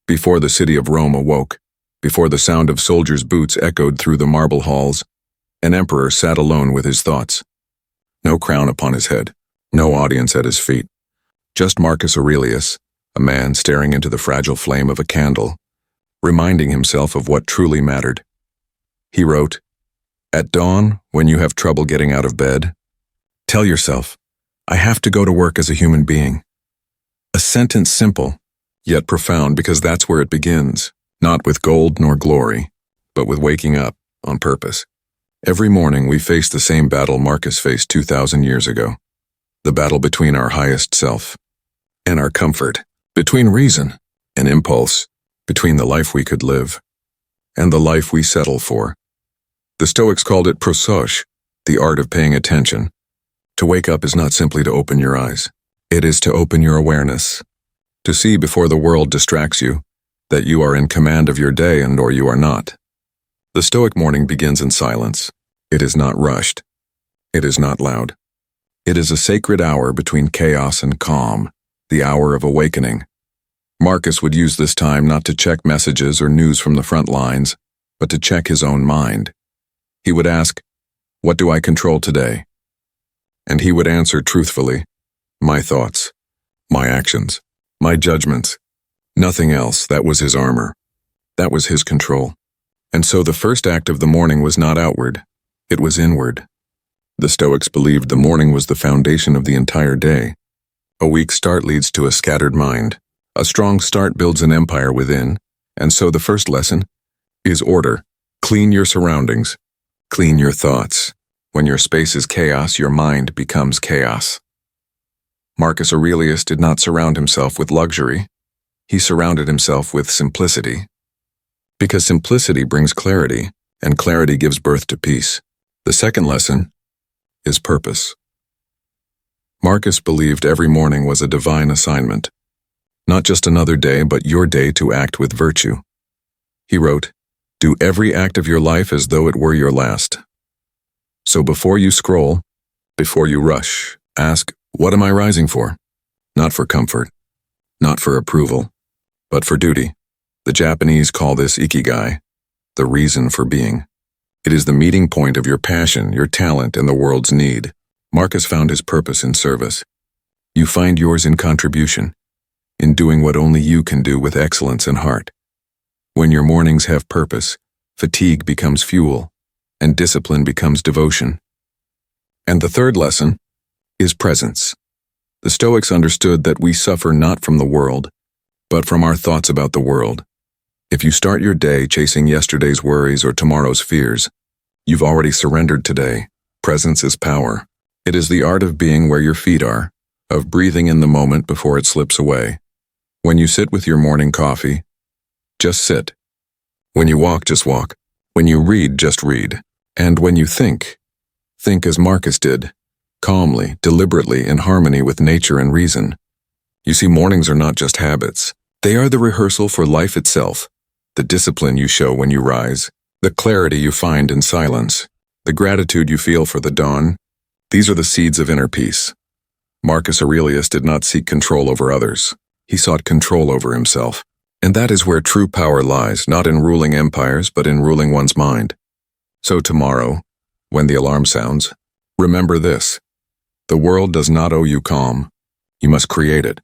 Before the city of Rome awoke, before the sound of soldiers' boots echoed through the marble halls, an emperor sat alone with his thoughts. No crown upon his head, no audience at his feet. Just Marcus Aurelius, a man staring into the fragile flame of a candle, reminding himself of what truly mattered. He wrote, "At dawn, when you have trouble getting out of bed, tell yourself, I have to go to work as a human being." A sentence simple, yet profound, because that's where it begins, not with gold nor glory, but with waking up on purpose. Every morning we face the same battle Marcus faced 2,000 years ago, the battle between our highest self and our comfort, between reason and impulse, between the life we could live and the life we settle for. The Stoics called it prosoj, the art of paying attention. To wake up is not simply to open your eyes. It is to open your awareness, to see before the world distracts you that you are in command of your day or you are not. The Stoic morning begins in silence. It is not rushed. It is not loud. It is a sacred hour between chaos and calm, the hour of awakening. Marcus would use this time not to check messages or news from the front lines, but to check his own mind. He would ask, "What do I control today?" And he would answer truthfully, "My thoughts, my actions, my judgments." Nothing else. That was his armor. That was his control. And so the first act of the morning was not outward, it was inward. The Stoics believed the morning was the foundation of the entire day. A weak start leads to a scattered mind. A strong start builds an empire within. And so the first lesson is order. Clean your surroundings. Clean your thoughts. When your space is chaos, your mind becomes chaos. Marcus Aurelius did not surround himself with luxury. He surrounded himself with simplicity. Because simplicity brings clarity, and clarity gives birth to peace. The second lesson is purpose. Marcus believed every morning was a divine assignment. Not just another day, but your day to act with virtue. He wrote, "Do every act of your life as though it were your last." So before you scroll, before you rush, ask, what am I rising for? Not for comfort, not for approval, but for duty. The Japanese call this ikigai, the reason for being. It is the meeting point of your passion, your talent, and the world's need. Marcus found his purpose in service. You find yours in contribution, in doing what only you can do with excellence and heart. When your mornings have purpose, fatigue becomes fuel, and discipline becomes devotion. And the third lesson is presence. The Stoics understood that we suffer not from the world, but from our thoughts about the world. If you start your day chasing yesterday's worries or tomorrow's fears, you've already surrendered today. Presence is power. It is the art of being where your feet are, of breathing in the moment before it slips away. When you sit with your morning coffee, just sit. When you walk, just walk. When you read, just read. And when you think as Marcus did, calmly, deliberately, in harmony with nature and reason. You see, mornings are not just habits. They are the rehearsal for life itself, the discipline you show when you rise, the clarity you find in silence, the gratitude you feel for the dawn. These are the seeds of inner peace. Marcus Aurelius did not seek control over others. He sought control over himself. And that is where true power lies, not in ruling empires, but in ruling one's mind. So tomorrow, when the alarm sounds, remember this. The world does not owe you calm. You must create it.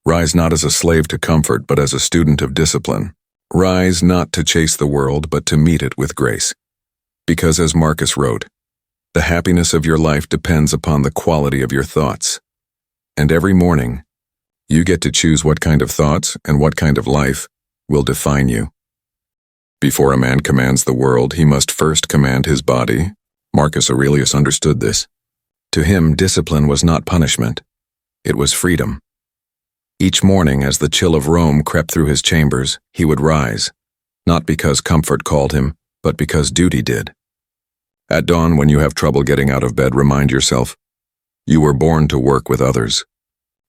Rise not as a slave to comfort, but as a student of discipline. Rise not to chase the world, but to meet it with grace. Because as Marcus wrote, the happiness of your life depends upon the quality of your thoughts. And every morning, you get to choose what kind of thoughts and what kind of life will define you. Before a man commands the world, he must first command his body. Marcus Aurelius understood this. To him, discipline was not punishment. It was freedom. Each morning, as the chill of Rome crept through his chambers, he would rise, not because comfort called him, but because duty did. At dawn, when you have trouble getting out of bed, remind yourself, you were born to work with others.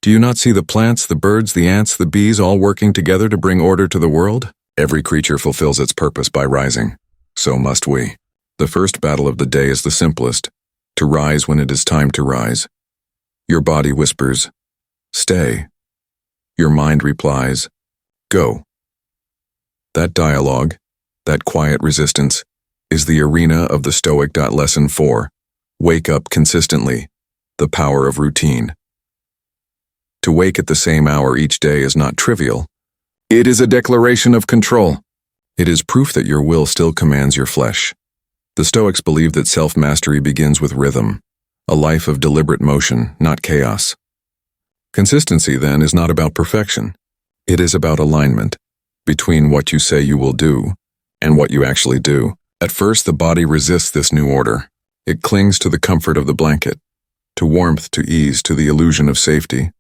Do you not see the plants, the birds, the ants, the bees all working together to bring order to the world? Every creature fulfills its purpose by rising. So must we. The first battle of the day is the simplest, to rise when it is time to rise. Your body whispers, stay. Your mind replies, go. That dialogue, that quiet resistance, is the arena of the Stoic. Lesson 4. Wake up consistently. The power of routine. To wake at the same hour each day is not trivial. It is a declaration of control. It is proof that your will still commands your flesh. The Stoics believe that self-mastery begins with rhythm, a life of deliberate motion, not chaos. Consistency, then, is not about perfection. It is about alignment between what you say you will do and what you actually do. At first, the body resists this new order. It clings to the comfort of the blanket, to warmth, to ease, to the illusion of safety.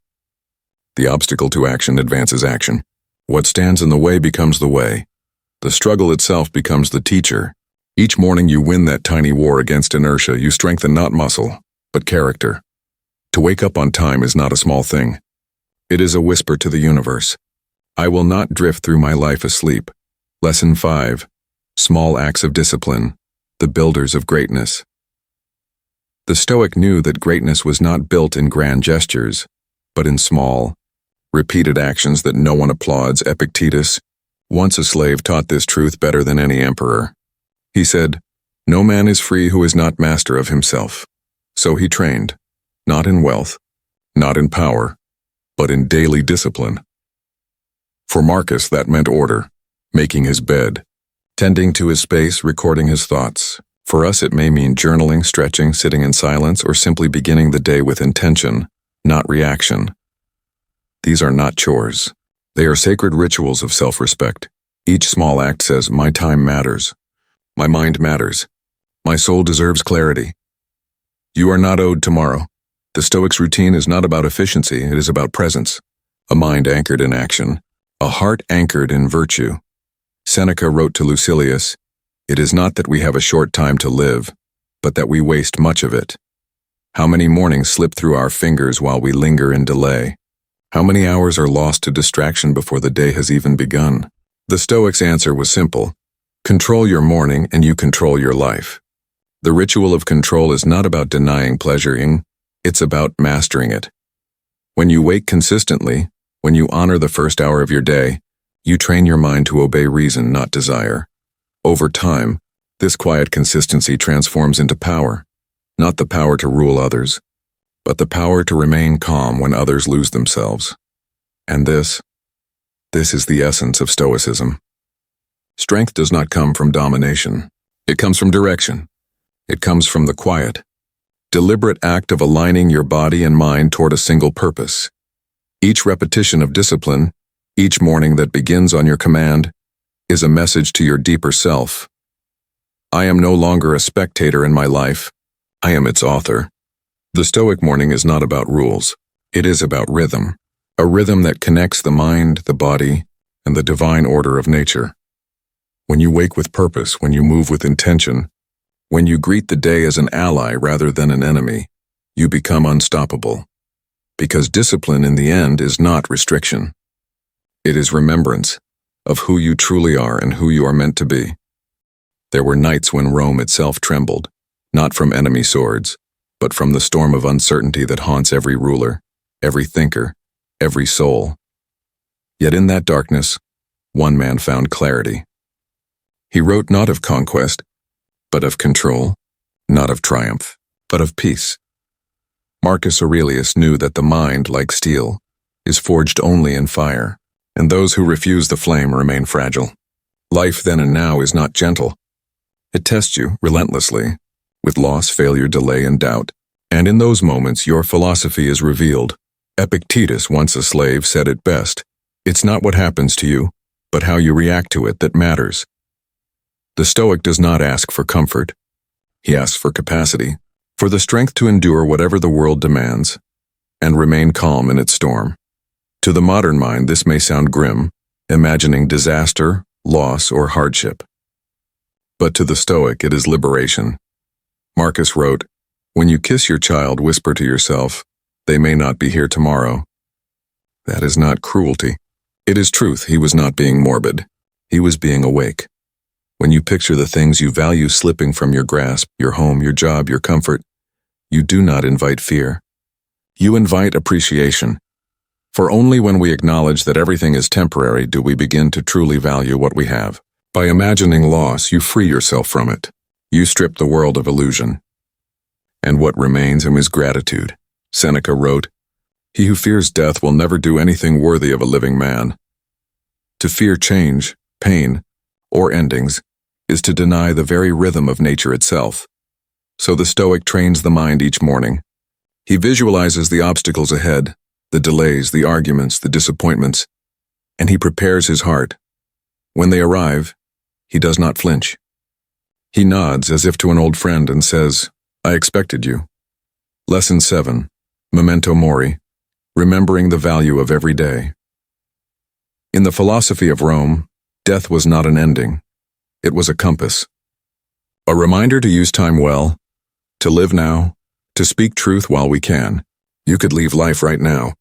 The obstacle to action advances action. What stands in the way becomes the way. The struggle itself becomes the teacher. Each morning you win that tiny war against inertia. You strengthen not muscle, but character. To wake up on time is not a small thing. It is a whisper to the universe. I will not drift through my life asleep. Lesson 5. Small acts of discipline, the builders of greatness. The Stoic knew that greatness was not built in grand gestures, but in small, repeated actions that no one applauds. Epictetus, once a slave, taught this truth better than any emperor. He said, "No man is free who is not master of himself." So he trained, not in wealth, not in power, but in daily discipline. For Marcus, that meant order, making his bed, tending to his space, recording his thoughts. For us, it may mean journaling, stretching, sitting in silence, or simply beginning the day with intention, not reaction. These are not chores. They are sacred rituals of self-respect. Each small act says, my time matters. My mind matters. My soul deserves clarity. You are not owed tomorrow. The Stoics' routine is not about efficiency, it is about presence. A mind anchored in action. A heart anchored in virtue. Seneca wrote to Lucilius, "It is not that we have a short time to live, but that we waste much of it. How many mornings slip through our fingers while we linger in delay? How many hours are lost to distraction before the day has even begun?" The Stoics' answer was simple. Control your morning and you control your life. The ritual of control is not about denying pleasuring, it's about mastering it. When you wake consistently, when you honor the first hour of your day, you train your mind to obey reason, not desire. Over time, this quiet consistency transforms into power, not the power to rule others, but the power to remain calm when others lose themselves. And this is the essence of Stoicism. Strength does not come from domination. It comes from direction. It comes from the quiet, deliberate act of aligning your body and mind toward a single purpose. Each repetition of discipline, each morning that begins on your command, is a message to your deeper self. I am no longer a spectator in my life. I am its author. The Stoic morning is not about rules. It is about rhythm, a rhythm that connects the mind, the body, and the divine order of nature. When you wake with purpose, when you move with intention, when you greet the day as an ally rather than an enemy, you become unstoppable. Because discipline in the end is not restriction. It is remembrance of who you truly are and who you are meant to be. There were nights when Rome itself trembled, not from enemy swords, but from the storm of uncertainty that haunts every ruler, every thinker, every soul. Yet in that darkness, one man found clarity. He wrote not of conquest, but of control, not of triumph, but of peace. Marcus Aurelius knew that the mind, like steel, is forged only in fire, and those who refuse the flame remain fragile. Life then and now is not gentle. It tests you relentlessly, with loss, failure, delay, and doubt, and in those moments your philosophy is revealed. Epictetus, once a slave, said it best, "It's not what happens to you, but how you react to it that matters." The Stoic does not ask for comfort. He asks for capacity, for the strength to endure whatever the world demands, and remain calm in its storm. To the modern mind, this may sound grim, imagining disaster, loss, or hardship. But to the Stoic, it is liberation. Marcus wrote, "When you kiss your child, whisper to yourself, they may not be here tomorrow." That is not cruelty. It is truth. He was not being morbid. He was being awake. When you picture the things you value slipping from your grasp, your home, your job, your comfort, you do not invite fear. You invite appreciation. For only when we acknowledge that everything is temporary do we begin to truly value what we have. By imagining loss, you free yourself from it. You strip the world of illusion. And what remains him is gratitude. Seneca wrote, "He who fears death will never do anything worthy of a living man." To fear change, pain, or endings is to deny the very rhythm of nature itself. So the Stoic trains the mind each morning. He visualizes the obstacles ahead, the delays, the arguments, the disappointments, and he prepares his heart. When they arrive, he does not flinch. He nods as if to an old friend and says, "I expected you." Lesson 7. Memento Mori. Remembering the value of every day. In the philosophy of Rome, death was not an ending. It was a compass. A reminder to use time well, to live now, to speak truth while we can. You could leave life right now.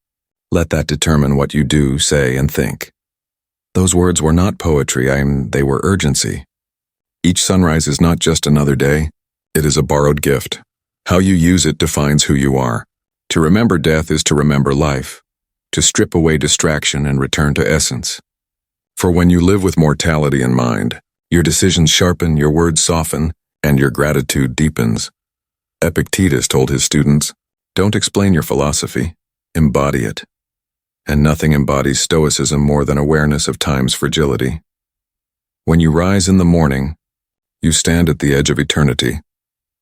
Let that determine what you do, say, and think. Those words were not poetry, they were urgency. Each sunrise is not just another day, it is a borrowed gift. How you use it defines who you are. To remember death is to remember life, to strip away distraction and return to essence. For when you live with mortality in mind, your decisions sharpen, your words soften, and your gratitude deepens. Epictetus told his students, "Don't explain your philosophy, embody it." And nothing embodies Stoicism more than awareness of time's fragility. When you rise in the morning, you stand at the edge of eternity.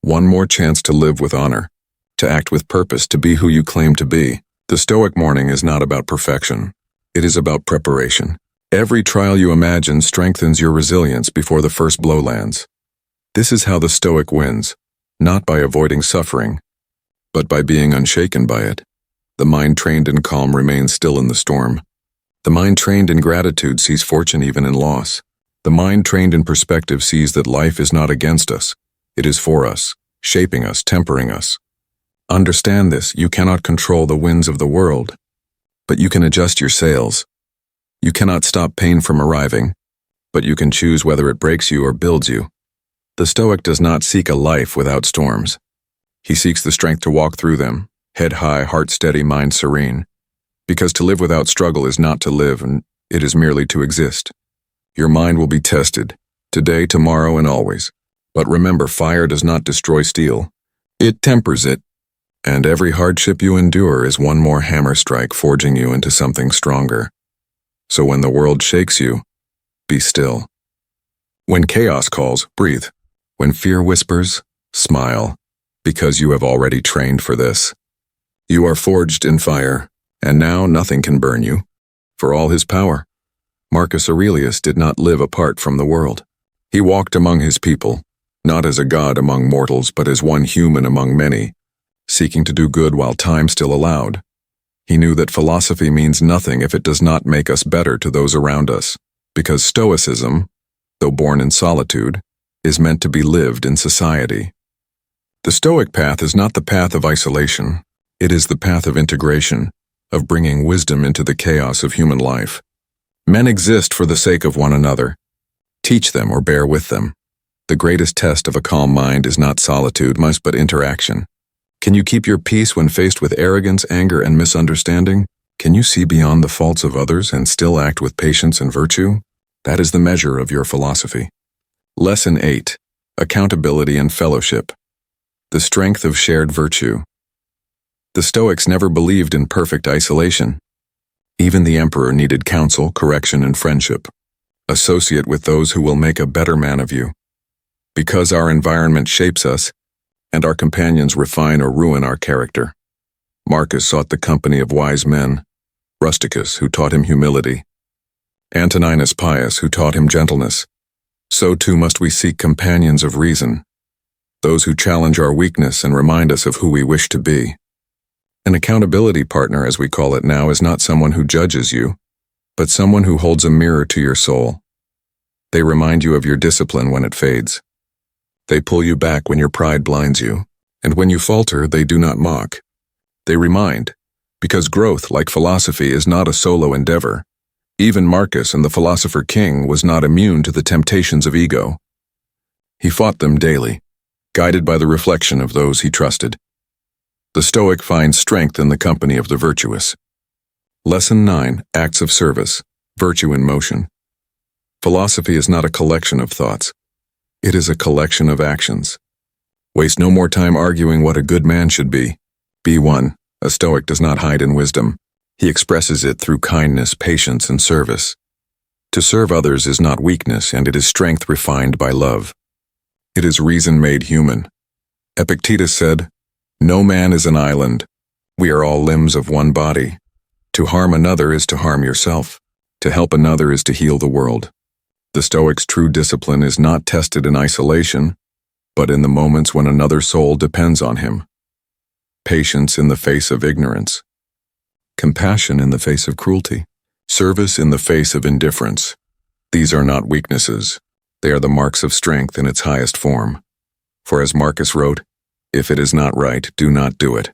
One more chance to live with honor, to act with purpose, to be who you claim to be. The Stoic morning is not about perfection. It is about preparation. Every trial you imagine strengthens your resilience before the first blow lands. This is how the Stoic wins, not by avoiding suffering, but by being unshaken by it. The mind trained in calm remains still in the storm. The mind trained in gratitude sees fortune even in loss. The mind trained in perspective sees that life is not against us. It is for us, shaping us, tempering us. Understand this, you cannot control the winds of the world, but you can adjust your sails. You cannot stop pain from arriving, but you can choose whether it breaks you or builds you. The Stoic does not seek a life without storms. He seeks the strength to walk through them, head high, heart steady, mind serene. Because to live without struggle is not to live, and it is merely to exist. Your mind will be tested, today, tomorrow, and always. But remember, fire does not destroy steel. It tempers it. And every hardship you endure is one more hammer strike forging you into something stronger. So when the world shakes you, be still. When chaos calls, breathe. When fear whispers, smile, because you have already trained for this. You are forged in fire, and now nothing can burn you, for all his power. Marcus Aurelius did not live apart from the world. He walked among his people, not as a god among mortals, but as one human among many, seeking to do good while time still allowed. He knew that philosophy means nothing if it does not make us better to those around us, because Stoicism, though born in solitude, is meant to be lived in society. The Stoic path is not the path of isolation. It is the path of integration, of bringing wisdom into the chaos of human life. Men exist for the sake of one another. Teach them or bear with them. The greatest test of a calm mind is not solitude, but interaction. Can you keep your peace when faced with arrogance, anger, and misunderstanding? Can you see beyond the faults of others and still act with patience and virtue? That is the measure of your philosophy. Lesson 8. Accountability and Fellowship. The strength of shared virtue. The Stoics never believed in perfect isolation. Even the emperor needed counsel, correction, and friendship. Associate with those who will make a better man of you. Because our environment shapes us, and our companions refine or ruin our character. Marcus sought the company of wise men, Rusticus, who taught him humility, Antoninus Pius, who taught him gentleness. So too must we seek companions of reason, those who challenge our weakness and remind us of who we wish to be. An accountability partner, as we call it now, is not someone who judges you, but someone who holds a mirror to your soul. They remind you of your discipline when it fades. They pull you back when your pride blinds you, and when you falter, they do not mock. They remind, because growth, like philosophy, is not a solo endeavor. Even Marcus and the philosopher king was not immune to the temptations of ego. He fought them daily, guided by the reflection of those he trusted. The Stoic finds strength in the company of the virtuous. Lesson 9, Acts of Service, Virtue in Motion. Philosophy is not a collection of thoughts. It is a collection of actions. Waste no more time arguing what a good man should be. Be one. A Stoic does not hide in wisdom. He expresses it through kindness, patience, and service. To serve others is not weakness, and it is strength refined by love. It is reason made human. Epictetus said, "No man is an island. We are all limbs of one body. To harm another is to harm yourself. To help another is to heal the world." The Stoic's true discipline is not tested in isolation, but in the moments when another soul depends on him. Patience in the face of ignorance. Compassion in the face of cruelty. Service in the face of indifference. These are not weaknesses. They are the marks of strength in its highest form. For as Marcus wrote, "If it is not right, do not do it.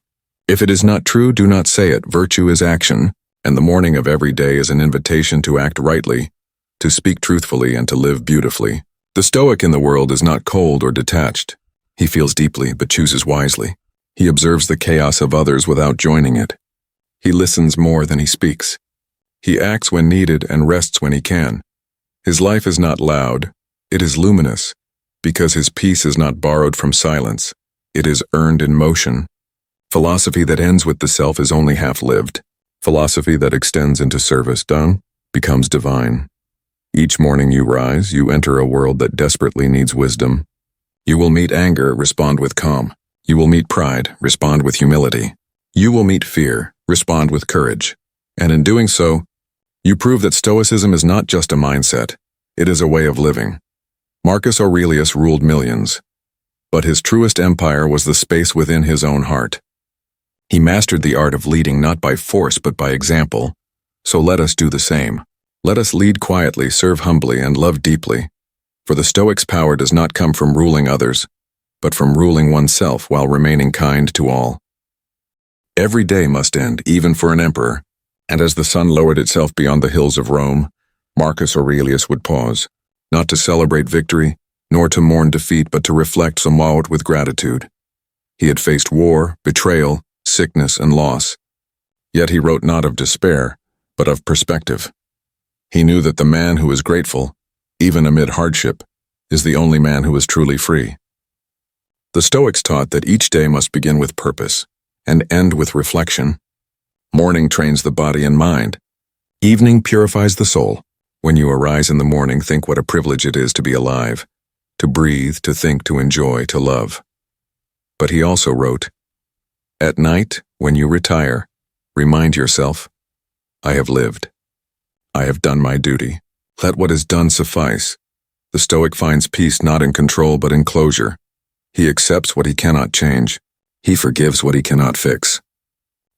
If it is not true, do not say it. Virtue is action, and the morning of every day is an invitation to act rightly, to speak truthfully, and to live beautifully." The Stoic in the world is not cold or detached. He feels deeply, but chooses wisely. He observes the chaos of others without joining it. He listens more than he speaks. He acts when needed and rests when he can. His life is not loud, it is luminous, because his peace is not borrowed from silence, it is earned in motion. Philosophy that ends with the self is only half-lived. Philosophy that extends into service done becomes divine. Each morning you rise, you enter a world that desperately needs wisdom. You will meet anger, respond with calm. You will meet pride, respond with humility. You will meet fear, respond with courage. And in doing so, you prove that Stoicism is not just a mindset, it is a way of living. Marcus Aurelius ruled millions, but his truest empire was the space within his own heart. He mastered the art of leading not by force but by example, so let us do the same. Let us lead quietly, serve humbly, and love deeply. For the Stoic's power does not come from ruling others, but from ruling oneself while remaining kind to all. Every day must end, even for an emperor, and as the sun lowered itself beyond the hills of Rome, Marcus Aurelius would pause, not to celebrate victory, nor to mourn defeat, but to reflect somewhat with gratitude. He had faced war, betrayal, sickness, and loss. Yet he wrote not of despair, but of perspective. He knew that the man who is grateful, even amid hardship, is the only man who is truly free. The Stoics taught that each day must begin with purpose and end with reflection. Morning trains the body and mind. Evening purifies the soul. When you arise in the morning, think what a privilege it is to be alive, to breathe, to think, to enjoy, to love. But he also wrote, "At night, when you retire, remind yourself, I have lived. I have done my duty. Let what is done suffice." The Stoic finds peace not in control but in closure. He accepts what he cannot change. He forgives what he cannot fix.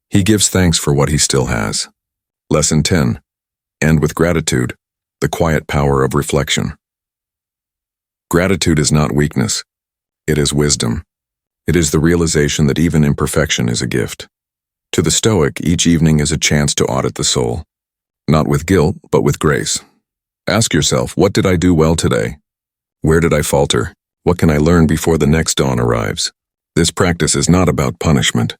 He gives thanks for what he still has. Lesson 10. End with gratitude, the quiet power of reflection. Gratitude is not weakness. It is wisdom. It is the realization that even imperfection is a gift. To the Stoic, each evening is a chance to audit the soul. Not with guilt, but with grace. Ask yourself, what did I do well today? Where did I falter? What can I learn before the next dawn arrives? This practice is not about punishment.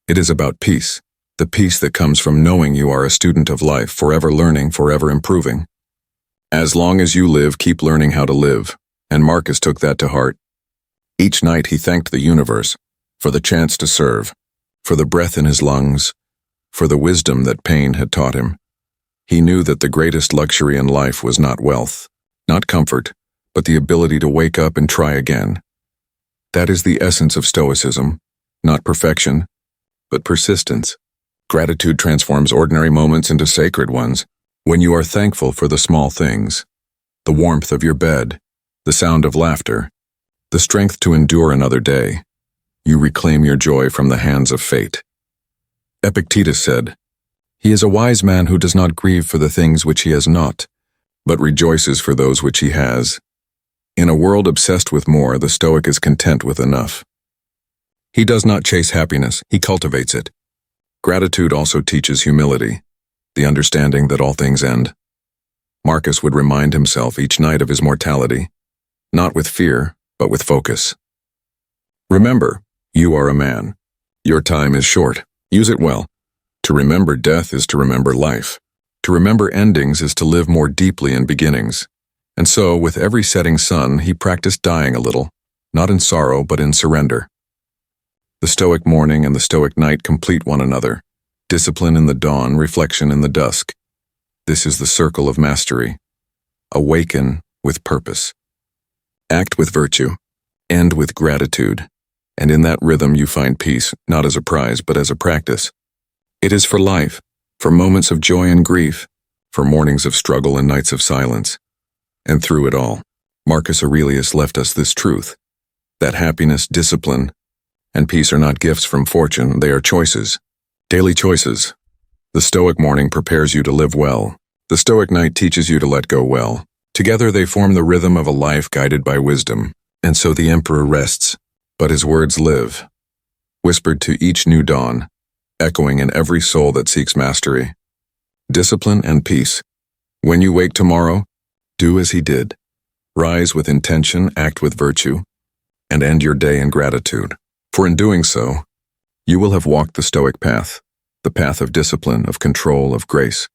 It is about peace, the peace that comes from knowing you are a student of life, forever learning, forever improving. As long as you live, keep learning how to live, and Marcus took that to heart. Each night he thanked the universe for the chance to serve, for the breath in his lungs, for the wisdom that pain had taught him. He knew that the greatest luxury in life was not wealth, not comfort, but the ability to wake up and try again. That is the essence of Stoicism, not perfection, but persistence. Gratitude transforms ordinary moments into sacred ones. When you are thankful for the small things, the warmth of your bed, the sound of laughter, the strength to endure another day, you reclaim your joy from the hands of fate. Epictetus said, "He is a wise man who does not grieve for the things which he has not, but rejoices for those which he has." In a world obsessed with more, the Stoic is content with enough. He does not chase happiness, he cultivates it. Gratitude also teaches humility, the understanding that all things end. Marcus would remind himself each night of his mortality, not with fear, but with focus. Remember, you are a man. Your time is short. Use it well. To remember death is to remember life. To remember endings is to live more deeply in beginnings. And so, with every setting sun, he practiced dying a little, not in sorrow but in surrender. The Stoic morning and the Stoic night complete one another. Discipline in the dawn, reflection in the dusk. This is the circle of mastery. Awaken with purpose. Act with virtue. End with gratitude. And in that rhythm you find peace, not as a prize, but as a practice. It is for life, for moments of joy and grief, for mornings of struggle and nights of silence. And through it all, Marcus Aurelius left us this truth, that happiness, discipline, and peace are not gifts from fortune, they are choices. Daily choices. The Stoic morning prepares you to live well. The Stoic night teaches you to let go well. Together they form the rhythm of a life guided by wisdom. And so the emperor rests, but his words live, whispered to each new dawn, echoing in every soul that seeks mastery. Discipline and peace. When you wake tomorrow, do as he did. Rise with intention, act with virtue, and end your day in gratitude. For in doing so, you will have walked the Stoic path, the path of discipline, of control, of grace.